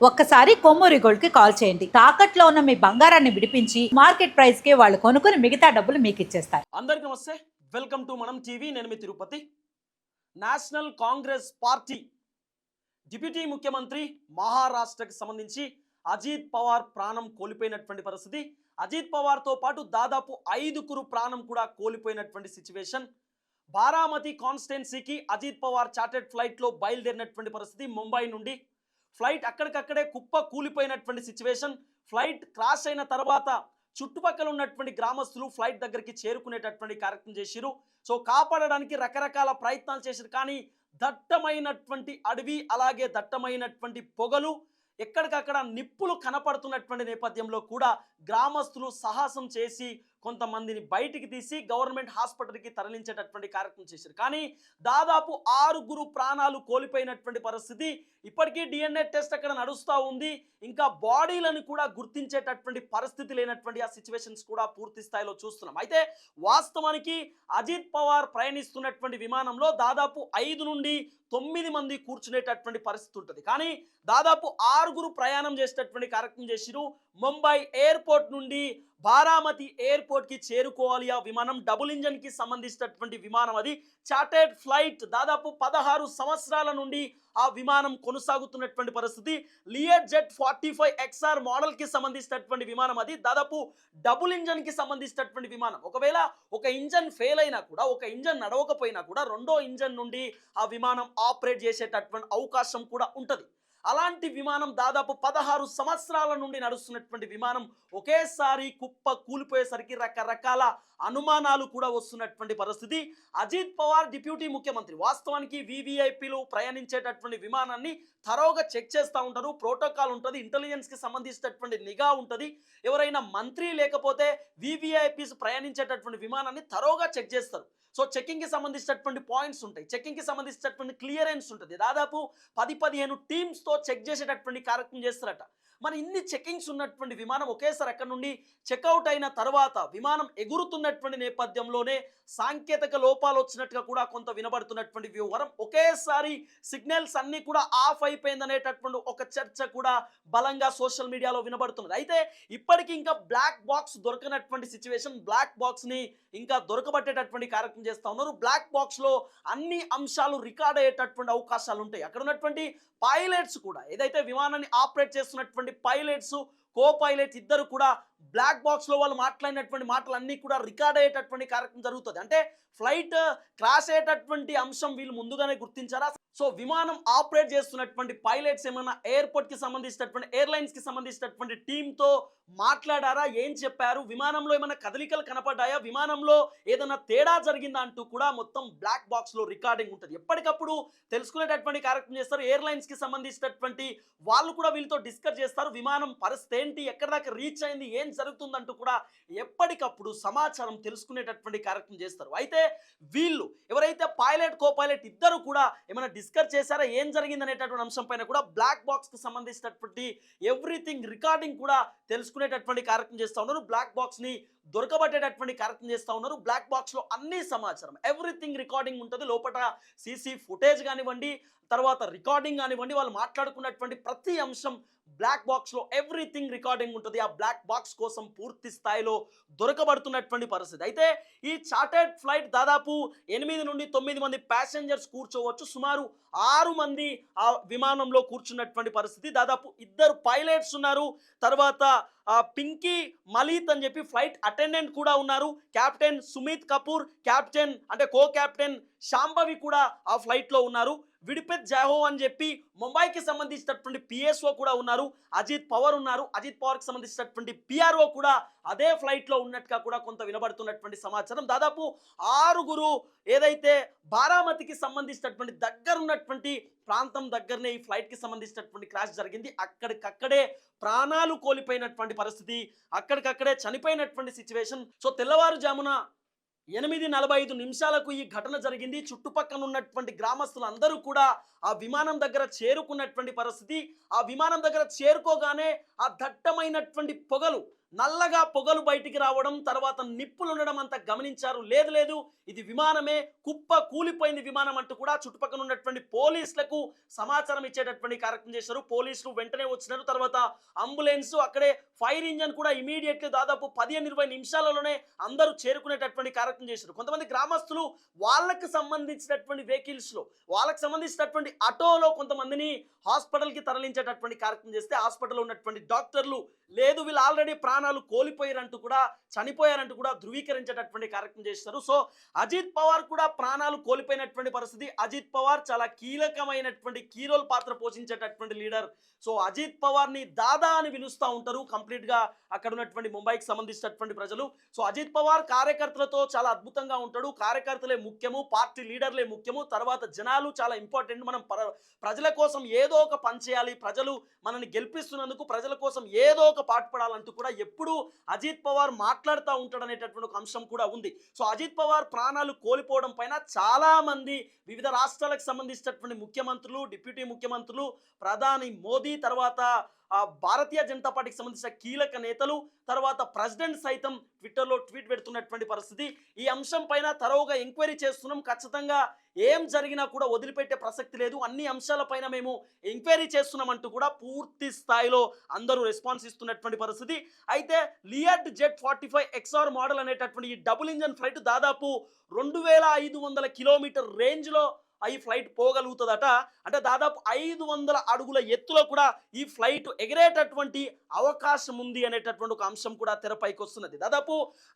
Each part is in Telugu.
ఒక్కసారి కొమ్మూరి గోల్డ్ కి కాల్ చేయండి. తాకట్లో ఉన్న మీ బంగారాన్ని విడిపించి మార్కెట్ ప్రైస్ కి వాళ్ళు కొనుక్కుని మిగతా డబ్బులు మీకు ఇచ్చేస్తారు. అందరికీ నమస్తే, వెల్కమ్ టు మనం టీవీ. నేను మీ Tirupati. National congress party deputy ముఖ్యమంత్రి మహారాష్ట్రకి సంబంధించి అజిత్ పవార్ ప్రాణం కోల్పోయినటువంటి పరిస్థితి. అజిత్ పవార్తో పాటు దాదాపు 5గురు ప్రాణం కూడా కోల్పోయినటువంటి సిచ్యువేషన్. బారామతి కాన్స్టిట్యున్సీకి అజిత్ పవార్ చార్టెడ్ ఫ్లైట్లో బయలుదేరినటువంటి పరిస్థితి. ముంబై నుండి ఫ్లైట్ అక్కడికక్కడే కుప్ప కూలిపోయినటువంటి సిచ్యువేషన్. ఫ్లైట్ క్రాష్ అయిన తర్వాత చుట్టుపక్కల ఉన్నటువంటి గ్రామస్తులు ఫ్లైట్ దగ్గరికి చేరుకునేటటువంటి కార్యక్రమం చేసిరు. సో కాపాడడానికి రకరకాల ప్రయత్నాలు చేశారు. కానీ దట్టమైనటువంటి అడవి, అలాగే దట్టమైనటువంటి పొగలు, ఎక్కడికక్కడ నిప్పులు కనపడుతున్నటువంటి నేపథ్యంలో కూడా గ్రామస్తులు సాహసం చేసి కొంతమందిని బయటికి తీసి గవర్నమెంట్ హాస్పిటల్కి తరలించేటటువంటి కార్యక్రమం చేశారు. కానీ దాదాపు 6గురు ప్రాణాలు కోల్పోయినటువంటి పరిస్థితి. ఇప్పటికీ డిఎన్ఏ టెస్ట్ అక్కడ నడుస్తూ ఉంది. ఇంకా బాడీలను కూడా గుర్తించేటటువంటి పరిస్థితి లేనటువంటి ఆ సిచ్యువేషన్స్ కూడా పూర్తి స్థాయిలో చూస్తున్నాం. అయితే వాస్తవానికి అజిత్ పవార్ ప్రయాణిస్తున్నటువంటి విమానంలో దాదాపు 5 నుండి 9 మంది కూర్చునేటటువంటి పరిస్థితి ఉంటుంది. కానీ దాదాపు 6గురు ప్రయాణం చేసేటటువంటి కార్యక్రమం చేసిరు. ముంబై ఎయిర్పోర్ట్ నుండి బారామతి ఎయిర్పోర్ట్ కి చేరుకోవాలి. ఆ విమానం డబుల్ ఇంజన్ కి సంబంధించినటువంటి విమానం. అది చార్టెడ్ ఫ్లైట్. దాదాపు 16 సంవత్సరాల నుండి ఆ విమానం కొనసాగుతున్నటువంటి పరిస్థితి. లియర్ జెట్ 45XR మోడల్ కి సంబంధించినటువంటి విమానం. అది దాదాపు డబుల్ ఇంజన్ కి సంబంధించినటువంటి విమానం. ఒకవేళ ఒక ఇంజన్ ఫెయిల్ అయినా కూడా, ఒక ఇంజన్ నడవకపోయినా కూడా రెండో ఇంజన్ నుండి ఆ విమానం ఆపరేట్ చేసేటటువంటి అవకాశం కూడా ఉంటుంది. అలాంటి విమానం దాదాపు 16 సంవత్సరాల నుండి నడుస్తున్నటువంటి విమానం ఒకేసారి కుప్ప కూలిపోయేసరికి రకరకాల అనుమానాలు కూడా వస్తున్నటువంటి పరిస్థితి. అజిత్ పవార్ డిప్యూటీ ముఖ్యమంత్రి. వాస్తవానికి వివిఐపీలు ప్రయాణించేటటువంటి విమానాన్ని తరోగా చెక్ చేస్తూ ఉంటారు. ప్రోటోకాల్ ఉంటుంది, ఇంటెలిజెన్స్కి సంబంధించినటువంటి నిఘా ఉంటుంది. ఎవరైనా మంత్రి లేకపోతే వివిఐపీస్ ప్రయాణించేటటువంటి విమానాన్ని తరోగా చెక్ చేస్తారు. సో చెక్కింగ్కి సంబంధించినటువంటి పాయింట్స్ ఉంటాయి, చెక్కింగ్కి సంబంధించినటువంటి క్లియరెన్స్ ఉంటుంది. దాదాపు 10-15 టీమ్స్తో చెక్ చేసేటటువంటి కార్యక్రమం చేస్తారట. మరి ఇన్ని చెకింగ్స్ ఉన్నటువంటి విమానం ఒకేసారి అక్కడ నుండి చెక్అవుట్ అయిన తర్వాత విమానం ఎగురుతున్నటువంటి నేపథ్యంలోనే సాంకేతిక లోపాలు వచ్చినట్టుగా కూడా కొంత వినబడుతున్నటువంటి వివరం. ఒకేసారి సిగ్నల్స్ అన్నీ కూడా ఆఫ్ అయిపోయిందనేటటువంటి ఒక చర్చ కూడా బలంగా సోషల్ మీడియాలో వినబడుతున్నది. అయితే ఇప్పటికీ ఇంకా బ్లాక్ బాక్స్ దొరకనటువంటి సిచ్యువేషన్. బ్లాక్ బాక్స్ని ఇంకా దొరకబట్టేటటువంటి కార్యక్రమం చేస్తూ ఉన్నారు. బ్లాక్ బాక్స్లో అన్ని అంశాలు రికార్డ్ అయ్యేటటువంటి అవకాశాలు ఉంటాయి. అక్కడ ఉన్నటువంటి పైలట్స్ కూడా, ఏదైతే విమానాన్ని ఆపరేట్ చేస్తున్నటువంటి పైలట్స్, కో పైలట్ ఇద్దరు కూడా బ్లాక్ బాక్స్లో వాళ్ళు మాట్లాడినటువంటి మాటలన్నీ కూడా రికార్డ్ అయ్యేటటువంటి కార్యక్రమం జరుగుతుంది. అంటే ఫ్లైట్ క్రాష్ అయ్యేటటువంటి అంశం వీళ్ళు ముందుగానే గుర్తించారా? సో విమానం ఆపరేట్ చేస్తున్నటువంటి పైలట్స్ ఏమైనా ఎయిర్పోర్ట్కి సంబంధించినటువంటి, ఎయిర్లైన్స్కి సంబంధించినటువంటి టీంతో మాట్లాడారా? ఏం చెప్పారు? విమానంలో ఏమైనా కదలికలు కనపడ్డాయా? విమానంలో ఏదైనా తేడా జరిగిందా అంటూ కూడా మొత్తం బ్లాక్ బాక్స్లో రికార్డింగ్ ఉంటుంది. ఎప్పటికప్పుడు తెలుసుకునేటటువంటి కార్యక్రమం చేస్తారు. ఎయిర్లైన్స్కి సంబంధించినటువంటి వాళ్ళు కూడా వీళ్ళతో డిస్కస్ చేస్తారు. విమానం పరిస్థితి ఏంటి, ఎక్కడి దాకా రీచ్ అయింది, ఏం జరుగుతుందంటూ కూడా ఎప్పటికప్పుడు సమాచారం తెలుసుకునేటటువంటి కార్యక్రమం చేస్తారు. అయితే వీళ్ళు ఎవరైతే పైలట్, కో పైలట్ ఇద్దరు కూడా ఏమైనా డిస్కస్ చేశారా, ఏం జరిగింది అనేటటువంటి అంశం పైన కూడా బ్లాక్ బాక్స్కి సంబంధించినటువంటి ఎవ్రీథింగ్ రికార్డింగ్ కూడా తెలుసుకునేటటువంటి కార్యక్రమం చేస్తూ ఉన్నారు. బ్లాక్ బాక్స్ని దొరకబట్టేటటువంటి కార్యక్రమం చేస్తూ ఉన్నారు. బ్లాక్ బాక్స్లో అన్ని సమాచారం, ఎవ్రీథింగ్ రికార్డింగ్ ఉంటుంది. లోపల సీసీ ఫుటేజ్ కానివ్వండి, తర్వాత రికార్డింగ్ కానివ్వండి, వాళ్ళు మాట్లాడుకున్నటువంటి ప్రతి అంశం బ్లాక్ బాక్స్లో ఎవ్రీథింగ్ రికార్డింగ్ ఉంటుంది. ఆ బ్లాక్ బాక్స్ కోసం పూర్తి స్థాయిలో దొరకబడుతున్నటువంటి పరిస్థితి. అయితే ఈ చార్టెడ్ ఫ్లైట్ దాదాపు 8 నుండి 9 మంది ప్యాసింజర్స్ కూర్చోవచ్చు. సుమారు 6 మంది ఆ విమానంలో కూర్చున్నటువంటి పరిస్థితి. దాదాపు 2 పైలట్స్ ఉన్నారు. తర్వాత పింకీ మలీత్ అని చెప్పి ఫ్లైట్ అటెండెంట్ కూడా ఉన్నారు. కెప్టెన్ సుమిత్ కపూర్, కెప్టెన్ అంటే కో కెప్టెన్ శాంభవి కూడా ఆ ఫ్లైట్లో ఉన్నారు. విడిపెత్ జాహో అని చెప్పి ముంబైకి సంబంధించినటువంటి పిఎస్ఓ కూడా ఉన్నారు. అజిత్ పవార్ ఉన్నారు. అజిత్ పవార్కి సంబంధించినటువంటి పిఆర్ఓ కూడా అదే ఫ్లైట్లో ఉన్నట్టుగా కూడా కొంత వినబడుతున్నటువంటి సమాచారం. దాదాపు 6గురు ఏదైతే బారామతికి సంబంధించినటువంటి దగ్గరున్నటువంటి ప్రాంతం దగ్గరనే ఈ ఫ్లైట్కి సంబంధించినటువంటి క్రాష్ జరిగింది. అక్కడికక్కడే ప్రాణాలు కోల్పోయినటువంటి పరిస్థితి, అక్కడికక్కడే చనిపోయినటువంటి సిచ్యువేషన్. సో తెల్లవారుజామున 8:45 ఈ ఘటన జరిగింది. చుట్టుపక్కల ఉన్నటువంటి గ్రామస్తులందరూ కూడా ఆ విమానం దగ్గర చేరుకున్నటువంటి పరిస్థితి. ఆ విమానం దగ్గర చేరుకోగానే ఆ దట్టమైనటువంటి పొగలు, నల్లగా పొగలు బయటికి రావడం, తర్వాత నిప్పులు ఉండడం అంతా గమనించారు. లేదు లేదు ఇది విమానమే, కుప్ప కూలిపోయింది విమానం అంటూ కూడా చుట్టుపక్కల ఉన్నటువంటి పోలీసులకు సమాచారం ఇచ్చేటటువంటి కార్యక్రమం చేశారు. పోలీసులు వెంటనే వచ్చినారు. తర్వాత అంబులెన్స్, అక్కడే ఫైర్ ఇంజన్ కూడా ఇమీడియట్లీ దాదాపు 15-20 నిమిషాలలోనే అందరూ చేరుకునేటటువంటి కార్యక్రమం చేశారు. కొంతమంది గ్రామస్తులు వాళ్ళకి సంబంధించినటువంటి వెహికల్స్లో, వాళ్ళకి సంబంధించినటువంటి ఆటోలో కొంతమందిని హాస్పిటల్కి తరలించేటటువంటి కార్యక్రమం చేస్తే హాస్పిటల్లో ఉన్నటువంటి డాక్టర్లు లేదు వీళ్ళు ఆల్రెడీ ప్రాణాలు కోల్పోయారంటూ కూడా, చనిపోయారంటూ కూడా ధృవీకరించేటటువంటి కార్యక్రమం చేస్తారు. సో అజిత్ పవార్ కూడా ప్రాణాలు కోల్పోయినటువంటి పరిస్థితి. అజిత్ పవార్ చాలా కీలకమైనటువంటి కీ రోల్ పాత్ర పోషించేటటువంటి లీడర్. సో అజిత్ పవార్ని దాదా అని పిలుస్తూ ఉంటారు కంప్లీట్గా అక్కడ ఉన్నటువంటి ముంబైకి సంబంధించినటువంటి ప్రజలు. సో అజిత్ పవార్ కార్యకర్తలతో చాలా అద్భుతంగా ఉంటాడు. కార్యకర్తలే ముఖ్యము, పార్టీ లీడర్లే ముఖ్యము, తర్వాత జనాలు చాలా ఇంపార్టెంట్. మనం ప్రజల కోసం ఏదో ఒక పని చేయాలి, ప్రజలు మనల్ని గెలిపిస్తున్నందుకు ప్రజల కోసం ఏదో ఒక పాటుపడాలంటూ కూడా ఎప్పుడూ అజిత్ పవార్ మాట్లాడుతూ ఉంటాడు అనేటటువంటి ఒక అంశం కూడా ఉంది. సో అజిత్ పవార్ ప్రాణాలు కోల్పోవడం పైన చాలా మంది వివిధ రాష్ట్రాలకు సంబంధించినటువంటి ముఖ్యమంత్రులు, డిప్యూటీ ముఖ్యమంత్రులు, ప్రధాని మోదీ, తర్వాత భారతీయ జనతా పార్టీకి సంబంధించిన కీలక నేతలు, తర్వాత ప్రెసిడెంట్ సైతం ట్విట్టర్లో ట్వీట్ పెడుతున్నటువంటి పరిస్థితి. ఈ అంశం పైన తరోగా ఎంక్వైరీ చేస్తున్నాం, ఖచ్చితంగా ఏం జరిగినా కూడా వదిలిపెట్టే ప్రసక్తి లేదు, అన్ని అంశాలపైన మేము ఎంక్వైరీ చేస్తున్నామంటూ కూడా పూర్తి స్థాయిలో అందరూ రెస్పాన్స్ ఇస్తున్నటువంటి పరిస్థితి. అయితే లియట్ జెట్ 45 XR మోడల్ అనేటటువంటి ఈ డబుల్ ఇంజన్ ఫ్లైట్ దాదాపు 2500 కిలోమీటర్ రేంజ్లో ఈ ఫ్లైట్ పోగలుగుతుందట. అంటే దాదాపు 500 అడుగుల ఎత్తులో కూడా ఈ ఫ్లైట్ ఎగిరేటటువంటి అవకాశం ఉంది అనేటటువంటి ఒక అంశం కూడా తెరపైకి వస్తున్నది. దాదాపు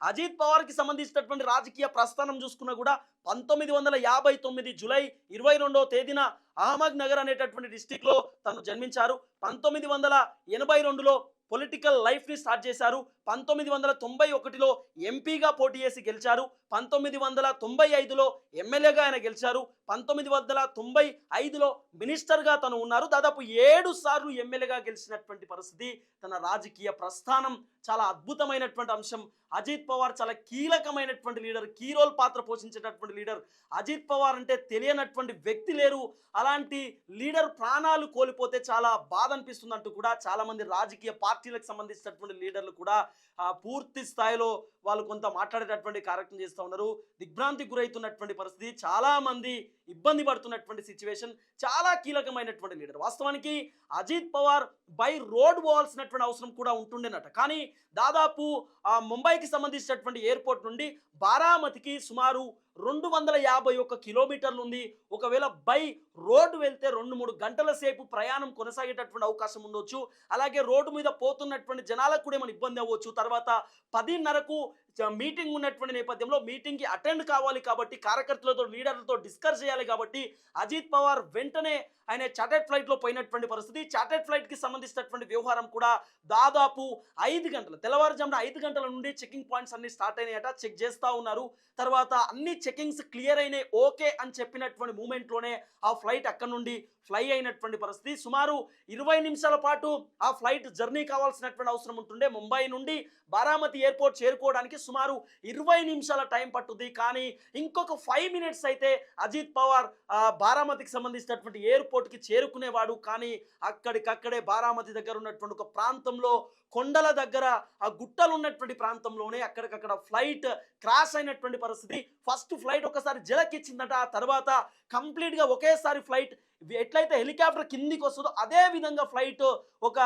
అజిత్ పవార్కి సంబంధించినటువంటి రాజకీయ ప్రస్థానం చూసుకున్నా కూడా 1959 జూలై 22వ తేదీన అహ్మద్ నగర్ అనేటటువంటి డిస్టిక్లో తను జన్మించారు. 1982లో పొలిటికల్ లైఫ్ని స్టార్ట్ చేశారు. 1991లో ఎంపీగా పోటీ చేసి గెలిచారు. 1995లో ఎమ్మెల్యేగా ఆయన గెలిచారు. 1995లో మినిస్టర్గా తను ఉన్నారు. దాదాపు 7 సార్లు ఎమ్మెల్యేగా గెలిచినటువంటి పరిస్థితి. తన రాజకీయ ప్రస్థానం చాలా అద్భుతమైనటువంటి అంశం. అజిత్ పవార్ చాలా కీలకమైనటువంటి లీడర్, కీ రోల్ పాత్ర పోషించేటటువంటి లీడర్. అజిత్ పవార్ అంటే తెలియనటువంటి వ్యక్తి లేరు. అలాంటి లీడర్ ప్రాణాలు కోల్పోతే చాలా బాధ అనిపిస్తుంది అంటూ కూడా చాలా మంది రాజకీయ పార్టీలకు సంబంధించినటువంటి లీడర్లు కూడా పూర్తి స్థాయిలో వాళ్ళు కొంత మాట్లాడేటటువంటి కార్యక్రమం చేస్తూ ఉన్నారు. దిగ్భ్రాంతికి గురవుతున్నటువంటి పరిస్థితి, చాలా మంది ఇబ్బంది పడుతున్నటువంటి సిచ్యువేషన్. చాలా కీలకమైనటువంటి లీడర్. వాస్తవానికి అజిత్ పవార్ బై రోడ్ పోవాల్సినటువంటి అవసరం కూడా ఉంటుండేనట. కానీ దాదాపు ముంబైకి సంబంధించినటువంటి ఎయిర్పోర్ట్ నుండి బారామతికి సుమారు 251 కిలోమీటర్లు ఉంది. ఒకవేళ బై రోడ్డు వెళ్తే 2-3 గంటల సేపు ప్రయాణం కొనసాగేటటువంటి అవకాశం ఉండొచ్చు. అలాగే రోడ్డు మీద పోతున్నటువంటి జనాలకు కూడా ఏమైనా ఇబ్బంది అవ్వచ్చు. తర్వాత 10:30కు మీటింగ్ ఉన్నటువంటి నేపథ్యంలో మీటింగ్కి అటెండ్ కావాలి కాబట్టి, కార్యకర్తలతో లీడర్లతో డిస్కస్ చేయాలి కాబట్టి అజిత్ పవార్ వెంటనే ఆయన చార్టెడ్ ఫ్లైట్లో పోయినటువంటి పరిస్థితి. చార్టెడ్ ఫ్లైట్కి సంబంధించినటువంటి వ్యవహారం కూడా దాదాపు 5 గంటలు, తెల్లవారుజామున 5 గంటల నుండి చెకింగ్ పాయింట్స్ అన్ని స్టార్ట్ అయినాయట. చెక్ చేస్తూ ఉన్నారు. తర్వాత అన్ని చెకింగ్స్ క్లియర్ అయినాయి, ఓకే అని చెప్పినటువంటి మూమెంట్లోనే ఆ ఫ్లైట్ అక్కడ నుండి ఫ్లై అయినటువంటి పరిస్థితి. సుమారు 20 నిమిషాల పాటు ఆ ఫ్లైట్ జర్నీ కావాల్సినటువంటి అవసరం ఉంటుండే. ముంబై నుండి బారామతి ఎయిర్పోర్ట్ చేరుకోవడానికి సుమారు 20 నిమిషాల టైం పట్టుద్ది. కానీ ఇంకొక 5 మినిట్స్ అయితే అజిత్ పవార్ బారామతికి సంబంధించినటువంటి ఎయిర్పోర్ట్కి చేరుకునేవాడు. కానీ అక్కడికక్కడే బారామతి దగ్గర ఉన్నటువంటి ఒక ప్రాంతంలో, కొండల దగ్గర, ఆ గుట్టలు ఉన్నటువంటి ప్రాంతంలోనే అక్కడికక్కడ ఫ్లైట్ క్రాష్ అయినటువంటి పరిస్థితి. ఫస్ట్ ఫ్లైట్ ఒకసారి జలకిచ్చిందట. ఆ తర్వాత కంప్లీట్గా ఒకేసారి ఫ్లైట్ ఎట్లయితే హెలికాప్టర్ కిందికి వస్తుందో అదే విధంగా ఫ్లైట్ ఒక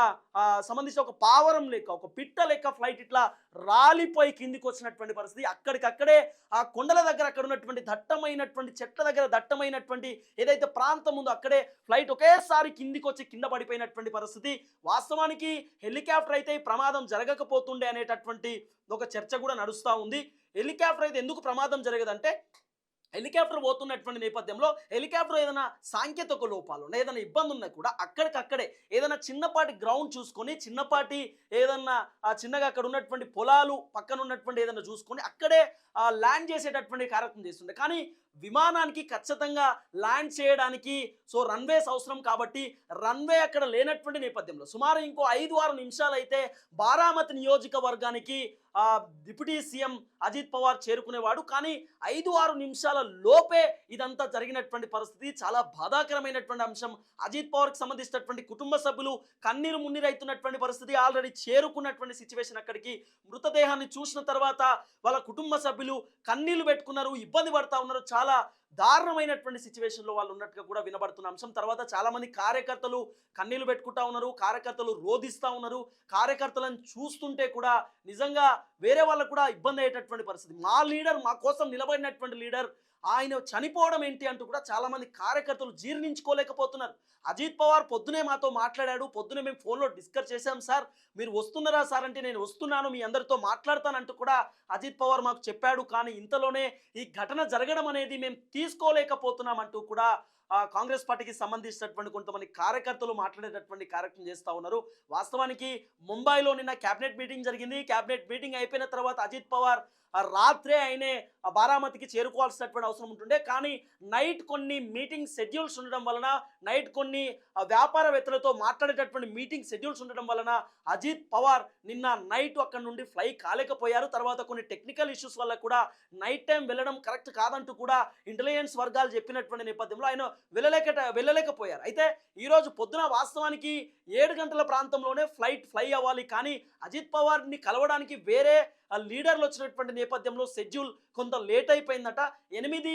సంబంధించిన ఒక పావరం లెక్క, ఒక పిట్ట లెక్క ఫ్లైట్ ఇట్లా రాలిపోయి కిందికి వచ్చినటువంటి పరిస్థితి. అక్కడికక్కడే ఆ కొండల దగ్గర అక్కడ ఉన్నటువంటి దట్టమైనటువంటి చెట్ల దగ్గర దట్టమైనటువంటి ఏదైతే ప్రాంతం ఉందో అక్కడే ఫ్లైట్ ఒకేసారి కిందికి వచ్చి కింద పడిపోయినటువంటి పరిస్థితి. వాస్తవానికి హెలికాప్టర్ అయితే ఈ ప్రమాదం జరగకపోతుండే అనేటటువంటి ఒక చర్చ కూడా నడుస్తూ ఉంది. హెలికాప్టర్ అయితే ఎందుకు ప్రమాదం జరగదంటే, హెలికాప్టర్ పోతున్నటువంటి నేపథ్యంలో హెలికాప్టర్ ఏదైనా సాంకేతిక లోపాలు ఉన్నా, ఏదైనా ఇబ్బంది ఉన్నా కూడా అక్కడికక్కడే ఏదైనా చిన్నపాటి గ్రౌండ్ చూసుకొని, చిన్నపాటి ఏదన్నా చిన్నగా అక్కడ ఉన్నటువంటి పొలాలు పక్కన ఉన్నటువంటి ఏదైనా చూసుకొని అక్కడే ల్యాండ్ చేసేటటువంటి కార్యక్రమం చేస్తుండే. కానీ విమానానికి ఖచ్చితంగా ల్యాండ్ చేయడానికి సో రన్వేస్ అవసరం కాబట్టి రన్వే అక్కడ లేనటువంటి నేపథ్యంలో సుమారు ఇంకో 5-6 నిమిషాలు అయితే బారామతి నియోజకవర్గానికి డిప్యూటీ సీఎం అజిత్ పవార్ చేరుకునేవాడు. కానీ 5-6 నిమిషాల లోపే ఇదంతా జరిగినటువంటి పరిస్థితి. చాలా బాధాకరమైనటువంటి అంశం. అజిత్ పవార్కి సంబంధించినటువంటి కుటుంబ సభ్యులు కన్నీరు మున్నీరైతున్నటువంటి పరిస్థితి. ఆల్రెడీ చేరుకున్నటువంటి సిచ్యువేషన్ అక్కడికి. మృతదేహాన్ని చూసిన తర్వాత వాళ్ళ కుటుంబ సభ్యులు కన్నీళ్లు పెట్టుకున్నారు, ఇబ్బంది పడతా ఉన్నారు. చాలా దారుణమైనటువంటి సిచ్యువేషన్లో వాళ్ళు ఉన్నట్టుగా కూడా వినబడుతున్న అంశం. తర్వాత చాలా మంది కార్యకర్తలు కన్నీళ్లు పెట్టుకుంటా ఉన్నారు, కార్యకర్తలు రోధిస్తూ ఉన్నారు. కార్యకర్తలను చూస్తుంటే కూడా నిజంగా వేరే వాళ్ళకు కూడా ఇబ్బంది అయ్యేటటువంటి పరిస్థితి. మా లీడర్, మా కోసం నిలబడినటువంటి లీడర్ ఆయన చనిపోవడం ఏంటి అంటూ కూడా చాలా మంది కార్యకర్తలు జీర్ణించుకోలేకపోతున్నారు. అజిత్ పవార్ పొద్దునే మాతో మాట్లాడాడు, పొద్దునే మేము ఫోన్లో డిస్కస్ చేశాం. సార్ మీరు వస్తున్నారా సార్ అంటే నేను వస్తున్నాను, మీ అందరితో మాట్లాడతానంటూ కూడా అజిత్ పవార్ మాకు చెప్పాడు. కానీ ఇంతలోనే ఈ ఘటన జరగడం అనేది మేము తీసుకోలేకపోతున్నాం అంటూ కూడా కాంగ్రెస్ పార్టీకి సంబంధించినటువంటి కొంతమంది కార్యకర్తలు మాట్లాడేటటువంటి కార్యక్రమం చేస్తూ ఉన్నారు. వాస్తవానికి ముంబైలో నిన్న క్యాబినెట్ మీటింగ్ జరిగింది. క్యాబినెట్ మీటింగ్ అయిపోయిన తర్వాత అజిత్ పవార్ రాత్రే ఆయనే బారామతికి చేరుకోవాల్సినటువంటి అవసరం ఉంటుండే. కానీ నైట్ కొన్ని మీటింగ్ షెడ్యూల్స్ ఉండడం వలన, నైట్ కొన్ని వ్యాపారవేత్తలతో మాట్లాడేటటువంటి మీటింగ్ షెడ్యూల్స్ ఉండడం వలన అజిత్ పవార్ నిన్న నైట్ అక్కడ నుండి ఫ్లై కాలేకపోయారు. తర్వాత కొన్ని టెక్నికల్ ఇష్యూస్ వల్ల కూడా నైట్ టైం వెళ్ళడం కరెక్ట్ కాదంటూ కూడా ఇంటెలిజెన్స్ వర్గాలు చెప్పినటువంటి నేపథ్యంలో ఆయన వెళ్ళలేకపోయారు. అయితే ఈరోజు పొద్దున వాస్తవానికి 7 గంటల ప్రాంతంలోనే ఫ్లై అవ్వాలి. కానీ అజిత్ పవార్ని కలవడానికి వేరే లీడర్లు వచ్చినటువంటి నేపథ్యంలో షెడ్యూల్ కొంత లేట్ అయిపోయిందట. 8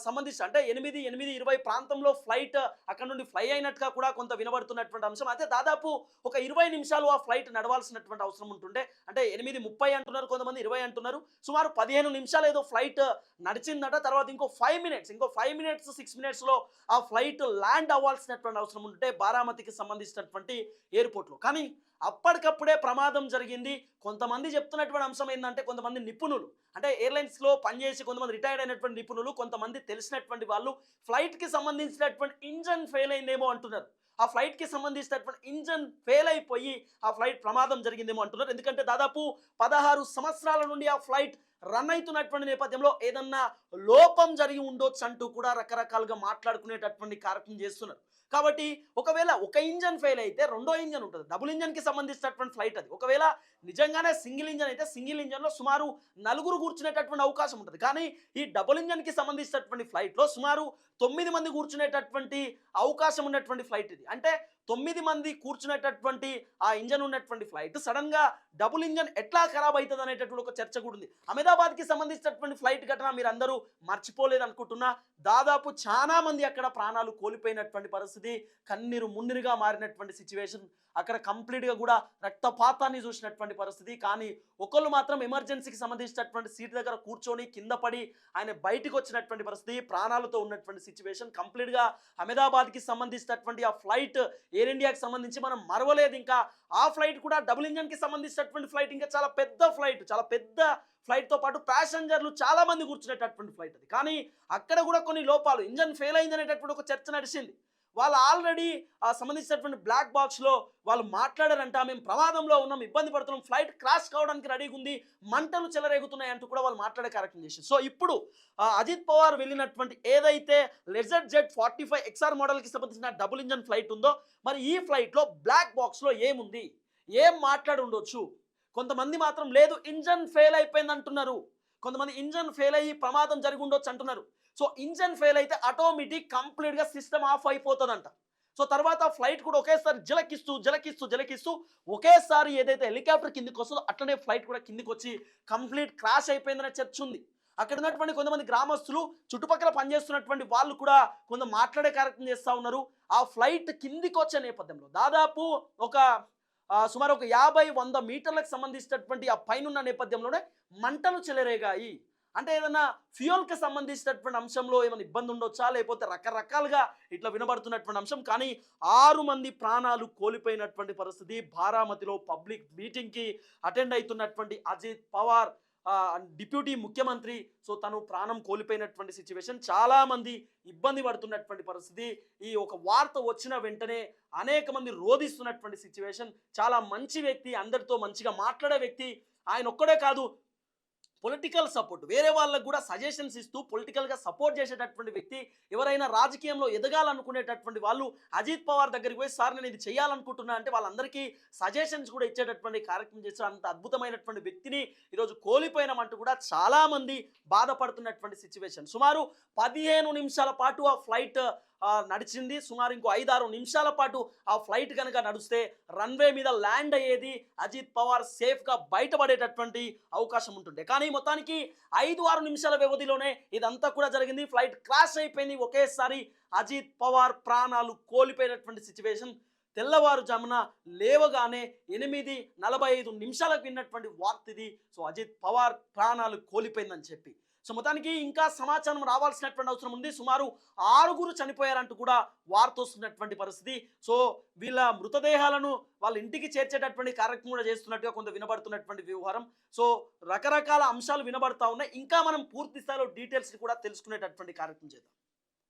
సంబంధించి అంటే 8:20 ప్రాంతంలో ఫ్లైట్ అక్కడ నుండి ఫ్లై అయినట్టుగా కూడా కొంత వినబడుతున్నటువంటి అంశం. అయితే దాదాపు ఒక 20 నిమిషాలు ఆ ఫ్లైట్ నడవాల్సినటువంటి అవసరం ఉంటుండే. అంటే 8:30 అంటున్నారు, కొంతమంది 20 అంటున్నారు. సుమారు 15 నిమిషాలు ఏదో ఫ్లైట్ నడిచిందట. తర్వాత ఇంకో 5 మినిట్స్ 6 మినిట్స్లో ఆ ఫ్లైట్ ల్యాండ్ అవ్వాల్సినటువంటి అవసరం ఉంటే బారామతికి సంబంధించినటువంటి ఎయిర్పోర్ట్లో. కానీ అప్పటికప్పుడే ప్రమాదం జరిగింది. కొంతమంది చెప్తున్నటువంటి అంశం ఏంటంటే, కొంతమంది నిపుణులు అంటే ఎయిర్లైన్స్లో పనిచేసి కొంతమంది రిటైర్డ్ అయినటువంటి నిపుణులు, కొంతమంది తెలిసినటువంటి వాళ్ళు ఫ్లైట్కి సంబంధించినటువంటి ఇంజన్ ఫెయిల్ అయిందేమో అంటున్నారు. ఆ ఫ్లైట్కి సంబంధించినటువంటి ఇంజన్ ఫెయిల్ అయిపోయి ఆ ఫ్లైట్ ప్రమాదం జరిగిందేమో అంటున్నారు. ఎందుకంటే దాదాపు 16 సంవత్సరాల నుండి ఆ ఫ్లైట్ రన్ అవుతున్నటువంటి నేపథ్యంలో ఏదన్నా లోపం జరిగి ఉండొచ్చు అంటూ కూడా రకరకాలుగా మాట్లాడుకునేటటువంటి కార్యక్రమం చేస్తున్నారు. కాబట్టి ఒకవేళ ఒక ఇంజన్ ఫెయిల్ అయితే రెండో ఇంజన్ ఉంటుంది. డబుల్ ఇంజన్కి సంబంధించినటువంటి ఫ్లైట్ అది. ఒకవేళ నిజంగానే సింగిల్ ఇంజన్ అయితే సింగిల్ ఇంజన్లో సుమారు 4 కూర్చునేటటువంటి అవకాశం ఉంటుంది. కానీ ఈ డబుల్ ఇంజన్కి సంబంధించినటువంటి ఫ్లైట్లో సుమారు 9 మంది కూర్చునేటటువంటి అవకాశం ఉన్నటువంటి ఫ్లైట్ ఇది. అంటే 9 మంది కూర్చునేటటువంటి ఆ ఇంజన్ ఉన్నటువంటి ఫ్లైట్ సడన్గా డబుల్ ఇంజన్ ఎట్లా ఖరాబ్ అవుతుంది అనేటటువంటి ఒక చర్చ కూడా ఉంది. అహ్మదాబాద్కి సంబంధించినటువంటి ఫ్లైట్ ఘటన మీరు అందరూ మర్చిపోలేదు అనుకుంటున్నా. దాదాపు చాలా మంది అక్కడ ప్రాణాలు కోల్పోయినటువంటి పరిస్థితి, కన్నీరు మున్నీరుగా మారినటువంటి సిచ్యువేషన్. అక్కడ కంప్లీట్గా కూడా రక్తపాతాన్ని చూసినటువంటి పరిస్థితి. కానీ ఒకళ్ళు మాత్రం ఎమర్జెన్సీకి సంబంధించినటువంటి సీట్ దగ్గర కూర్చొని కింద పడి ఆయన బయటికి వచ్చినటువంటి పరిస్థితి, ప్రాణాలతో ఉన్నటువంటి సిచ్యువేషన్. కంప్లీట్గా అహ్మదాబాద్కి సంబంధించినటువంటి ఆ ఫ్లైట్ ఎయిర్ ఇండియాకి సంబంధించి మనం మరవలేదు. ఇంకా ఆ ఫ్లైట్ కూడా డబుల్ ఇంజన్కి సంబంధించినటువంటి ఫ్లైట్, ఇంకా చాలా పెద్ద ఫ్లైట్తో పాటు ప్యాసింజర్లు చాలా మంది కూర్చునేటటువంటి ఫ్లైట్ అది. కానీ అక్కడ కూడా కొన్ని లోపాలు, ఇంజన్ ఫెయిల్ అయింది అనేటటువంటి ఒక చర్చ నడిచింది. వాళ్ళు ఆల్రెడీ సంబంధించినటువంటి బ్లాక్ బాక్స్లో వాళ్ళు మాట్లాడారంట, మేము ప్రమాదంలో ఉన్నాం, ఇబ్బంది పడుతున్నాం, ఫ్లైట్ క్రాష్ కావడానికి రెడీగా ఉంది, మంటలు చెలరేగుతున్నాయి అంటూ కూడా వాళ్ళు మాట్లాడే కార్యక్రమం చేశారు. సో ఇప్పుడు అజిత్ పవార్ వెళ్ళినటువంటి ఏదైతే లెజర్ జెట్ 45 XR మోడల్కి సంబంధించిన డబుల్ ఇంజన్ ఫ్లైట్ ఉందో, మరి ఈ ఫ్లైట్లో బ్లాక్ బాక్స్లో ఏముంది, ఏం మాట్లాడి ఉండొచ్చు? కొంతమంది మాత్రం లేదు ఇంజన్ ఫెయిల్ అయిపోయింది అంటున్నారు, కొంతమంది ఇంజన్ ఫెయిల్ అయ్యి ప్రమాదం జరిగి ఉండొచ్చు అంటున్నారు. సో ఇంజన్ ఫెయిల్ అయితే ఆటోమేటిక్ కంప్లీట్గా సిస్టమ్ ఆఫ్ అయిపోతుందంట. సో తర్వాత ఫ్లైట్ కూడా ఒకేసారి జలకిస్తూ ఒకేసారి ఏదైతే హెలికాప్టర్ కిందికి వస్తుందో అట్లనే ఫ్లైట్ కూడా కిందికి వచ్చి కంప్లీట్ క్రాష్ అయిపోయిందనే చర్చ ఉంది. అక్కడ ఉన్నటువంటి కొంతమంది గ్రామస్తులు, చుట్టుపక్కల పనిచేస్తున్నటువంటి వాళ్ళు కూడా కొంత మాట్లాడే కార్యక్రమం చేస్తూ ఉన్నారు. ఆ ఫ్లైట్ కిందికి వచ్చే నేపథ్యంలో దాదాపు సుమారు ఒక 50-100 మీటర్లకు సంబంధించినటువంటి ఆ పైన నేపథ్యంలోనే మంటలు చెలరేగాయి. అంటే ఏదైనా ఫ్యూయల్కి సంబంధించినటువంటి అంశంలో ఏమైనా ఇబ్బంది ఉండొచ్చా, లేకపోతే రకరకాలుగా ఇట్లా వినబడుతున్నటువంటి అంశం. కానీ 6 మంది ప్రాణాలు కోల్పోయినటువంటి పరిస్థితి. బారామతిలో పబ్లిక్ మీటింగ్కి అటెండ్ అవుతున్నటువంటి అజిత్ పవార్ డిప్యూటీ ముఖ్యమంత్రి, సో తను ప్రాణం కోల్పోయినటువంటి సిచ్యువేషన్. చాలామంది ఇబ్బంది పడుతున్నటువంటి పరిస్థితి. ఈ ఒక వార్త వచ్చిన వెంటనే అనేక మంది రోధిస్తున్నటువంటి సిచ్యువేషన్. చాలా మంచి వ్యక్తి, అందరితో మంచిగా మాట్లాడే వ్యక్తి. ఆయన ఒక్కడే కాదు, పొలిటికల్ సపోర్ట్, వేరే వాళ్ళకు కూడా సజెషన్స్ ఇస్తూ పొలిటికల్గా సపోర్ట్ చేసేటటువంటి వ్యక్తి, ఎవరైనా రాజకీయంలో ఎదగాలనుకునేటటువంటి వాళ్ళు అజిత్ పవార్ దగ్గరికి పోయి సార్ నేను ఇది చేయాలనుకుంటున్నా అంటే వాళ్ళందరికీ సజెషన్స్ కూడా ఇచ్చేటటువంటి కార్యక్రమం చేస్తారు. అంత అద్భుతమైనటువంటి వ్యక్తిని ఈరోజు కోల్పోయినామంటూ కూడా చాలామంది బాధపడుతున్నటువంటి సిచ్యువేషన్. సుమారు 15 నిమిషాల పాటు ఆ ఫ్లైట్ నడిచింది. సుమారు ఇంకో 5-6 నిమిషాల పాటు ఆ ఫ్లైట్ కనుక నడిస్తే రన్వే మీద ల్యాండ్ అయ్యేది, అజిత్ పవార్ సేఫ్గా బయటపడేటటువంటి అవకాశం ఉంటుండే. కానీ మొత్తానికి 5-6 నిమిషాల వ్యవధిలోనే ఇదంతా కూడా జరిగింది. ఫ్లైట్ క్రాష్ అయిపోయింది. ఒకేసారి అజిత్ పవార్ ప్రాణాలు కోల్పోయినటువంటి సిచ్యువేషన్. తెల్లవారుజామున లేవగానే 8:45 నిమిషాలకు విన్నటువంటి వార్త ఇది. సో అజిత్ పవార్ ప్రాణాలు కోల్పోయిందని చెప్పి. సో మొత్తానికి ఇంకా సమాచారం రావాల్సినటువంటి అవసరం ఉంది. సుమారు 6 చనిపోయారంటూ కూడా వార్త వస్తున్నటువంటి పరిస్థితి. సో వీళ్ళ మృతదేహాలను వాళ్ళ ఇంటికి చేర్చేటటువంటి కార్యక్రమం కూడా చేస్తున్నట్టుగా కొంత వినబడుతున్నటువంటి వ్యవహారం. సో రకరకాల అంశాలు వినబడతా ఉన్నాయి. ఇంకా మనం పూర్తి స్థాయిలో డీటెయిల్స్ కూడా తెలుసుకునేటటువంటి కార్యక్రమం చేద్దాం.